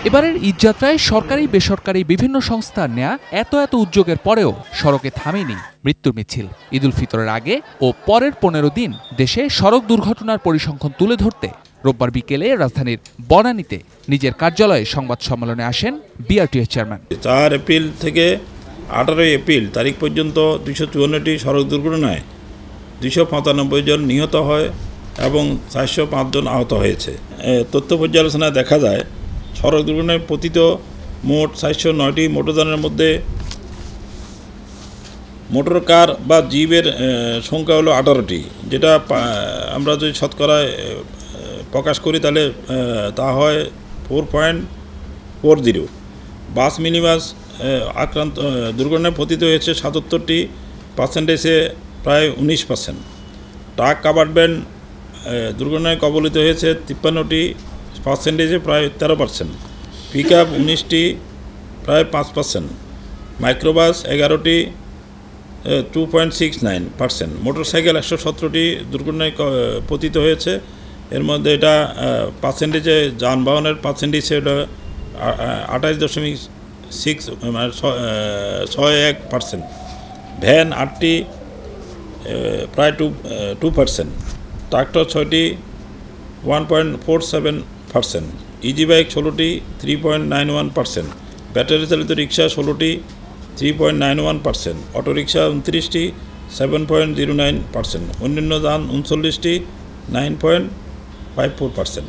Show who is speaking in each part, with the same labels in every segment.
Speaker 1: এবারের ঈদযাত্রায় সরকারি বেসরকারি বিভিন্ন সংস্থার নেয়া এত উদ্যোগের পরেও সড়কে থামেনি মৃত্যুর মিছিল। ঈদুল ফিতরের আগে ও পরের ১৫ দিন দেশে সড়ক দুর্ঘটনার পরিসংখ্যান তুলে ধরতে রোববার বিকেলে রাজধানীর বনানীতে নিজের কার্যালয়ে সংবাদ সম্মেলনে আসেন বিআরটিএ চেয়ারম্যান।
Speaker 2: ৪ এপ্রিল থেকে ১৮ এপ্রিল তারিখ পর্যন্ত ২৫৪টি সড়ক দুর্ঘটনায় ২৯৫ জন নিহত হয় এবং ৪০৫ জন আহত হয়েছে। তথ্য পর্যালোচনায় দেখা যায় সড়ক দুর্ঘটনায় পতিত মোট ৪০৯টি মোটরযানের মধ্যে মোটর কার বা জিপের সংখ্যা হলো ১৮টি, যেটা আমরা যদি শতকরায় প্রকাশ করি তাহলে তা হয় 4.40। বাস মিনি বাস আক্রান্ত দুর্ঘটনায় পতিত হয়েছে ৭৭টি, পার্সেন্টেজে প্রায় ১৯%। ট্রাক কাভার্ড ভ্যান দুর্ঘটনায় কবলিত হয়েছে ৫৩টি, পার্সেন্টেজে প্রায় ১৩%। পিক আপ ১৯টি, প্রায় ৫%। মাইক্রোবাস ১১টি, 2.69%। মোটরসাইকেল ১১৭টি দুর্ঘটনায় পতিত হয়েছে। এর মধ্যে এটা পার্সেন্টেজে যানবাহনের পার্সেন্টেজে এটা ২৮.61%। ভ্যান ৮টি, প্রায় 2%। ট্রাক্টর 6টি, 1.47%। Easy bike 16টি, 3.91%। ব্যাটারি চালিত রিক্সা 16টি, 3.91%। অটোরিক্সা 29টি, 7.09%। অন্যান্য যান 39টি, 9.54%।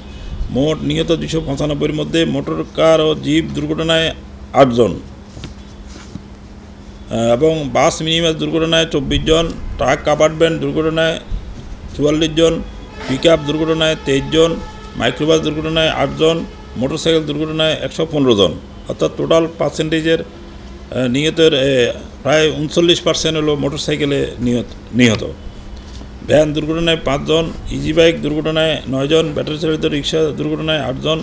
Speaker 2: মোট নিহত ২৯৫-এর মধ্যে মোটর কার ও জিপ দুর্ঘটনায় ৮ জন এবং বাস মিনি বাস দুর্ঘটনায় ২৪ জন, ট্রাক কাভার্ড ভ্যান দুর্ঘটনায় ৪৪ জন, পিক আপ দুর্ঘটনায় 23 জন, মাইক্রোবাস দুর্ঘটনায় ৮ জন, মোটরসাইকেল দুর্ঘটনায় ১১৫ জন। অর্থাৎ টোটাল পার্সেন্টেজের নিহতের প্রায় 39% হলো মোটরসাইকেলে নিহত। ভ্যান দুর্ঘটনায় ৫ জন, ইজি বাইক দুর্ঘটনায় ৯ জন, ব্যাটারি চালিত রিক্সা দুর্ঘটনায় ৮ জন,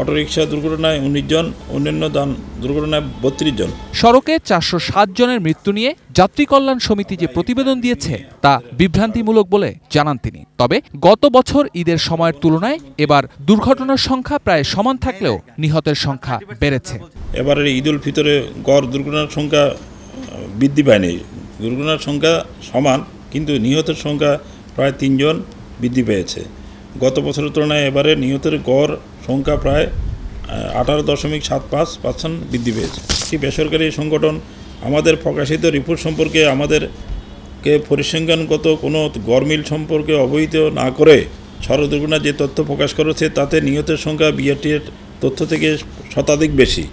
Speaker 2: অটোরিক্সা দুর্ঘটনায় ১৯ জন, অন্যান্য যান দুর্ঘটনায় ৩২ জন।
Speaker 1: সড়কে ৪০৭ জনের মৃত্যু নিয়ে যাত্রী কল্যাণ সমিতি যে প্রতিবেদন দিয়েছে তা বিভ্রান্তিমূলক বলে জানান তিনি। তবে গত বছর ঈদের সময়ের তুলনায় এবার দুর্ঘটনার সংখ্যা প্রায় সমান থাকলেও নিহতের সংখ্যা বেড়েছে।
Speaker 2: এবারের ঈদুল ফিতরে গড় দুর্ঘটনার সংখ্যা বৃদ্ধি পায়নি, দুর্ঘটনার সংখ্যা সমান, কিন্তু নিহতের সংখ্যা প্রায় ৩ জন বৃদ্ধি পেয়েছে। গত বছরের তুলনায় এবারে নিহতের গড় সংখ্যা প্রায় 18.75% বৃদ্ধি পেয়েছে। একটি বেসরকারি সংগঠন আমাদের প্রকাশিত রিপোর্ট সম্পর্কে আমাদেরকে পরিসংখ্যানগত কোনো গড়মিল সম্পর্কে অবহিত না করে সড়ক দুর্ঘটনার যে তথ্য প্রকাশ করেছে তাতে নিহতের সংখ্যা বিআরটিএর তথ্য থেকে শতাধিক বেশি,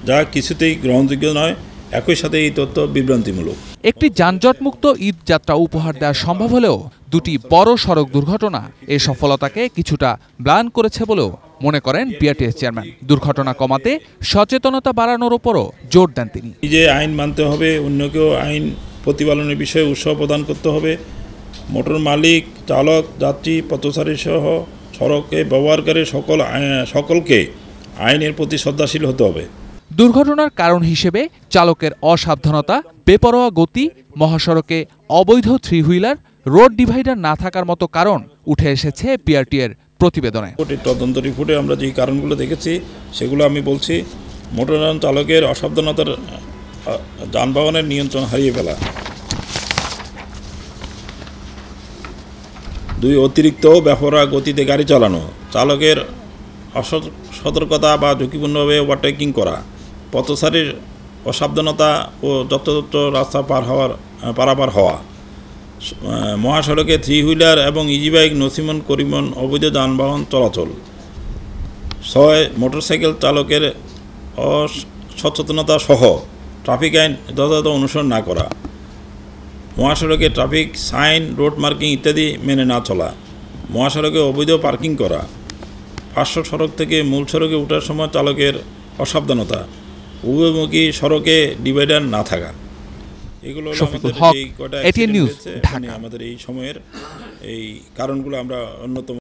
Speaker 2: যা কিছুতেই গ্রহণযোগ্য নয়। একই সাথে এই তথ্য বিভ্রান্তিমূলক।
Speaker 1: একটি যানজটমুক্ত ঈদ যাত্রা উপহার দেওয়া সম্ভব হলেও দুটি বড় সড়ক দুর্ঘটনা এই সফলতাকে কিছুটা ম্লান করেছে বলেও মনে করেন বিআরটিএ চেয়ারম্যান। দুর্ঘটনা কমাতে সচেতনতা বাড়ানোর উপরও জোর দেন তিনি।
Speaker 2: যে আইন মানতে হবে, অন্যকেও আইন প্রতিপালনের বিষয়ে উৎসাহ প্রদান করতে হবে। মোটর মালিক, চালক, যাত্রী, পথচারী সহ সড়কে ব্যবহারকারী সকলকে আইনের প্রতি শ্রদ্ধাশীল হতে হবে।
Speaker 1: দুর্ঘটনার কারণ হিসেবে চালকের অসাবধানতা, বেপরোয়া গতি, মহাসড়কে অবৈধ 3 হুইলার, রোড ডিভাইডার না থাকার মতো কারণ উঠে এসেছে বিআরটিএর প্রতিবেদনে।
Speaker 2: তদন্ত রিপোর্টে আমরা যে কারণগুলো দেখেছি সেগুলো আমি বলছি: মোটরযান চালকের অসাবধানতার যানবাহনের নিয়ন্ত্রণ হারিয়ে ফেলা, 2 অতিরিক্ত বেপরোয়া গতিতে গাড়ি চালানো, চালকের অসতর্কতা বা ঝুঁকিপূর্ণভাবে ওভারটেকিং করা, পথচারীর অসাবধানতা ও যত্রতত্র রাস্তা পারাপার হওয়া, মহাসড়কে 3 হুইলার এবং ইজি বাইক, নসিমন করিমন অবৈধ যানবাহন চলাচল, 6 মোটরসাইকেল চালকের অসচেতনতা সহ ট্রাফিক আইন যথাযথ অনুসরণ না করা, মহাসড়কে ট্রাফিক সাইন, রোড মার্কিং ইত্যাদি মেনে না চলা, মহাসড়কে অবৈধ পার্কিং করা, পার্শ্ব সড়ক থেকে মূল সড়কে ওঠার সময় চালকের অসাবধানতা, উভয়মুখী সড়কে ডিভাইডার না থাকা, এগুলো আমাদের এই সময়ের এই কারণগুলো আমরা অন্যতম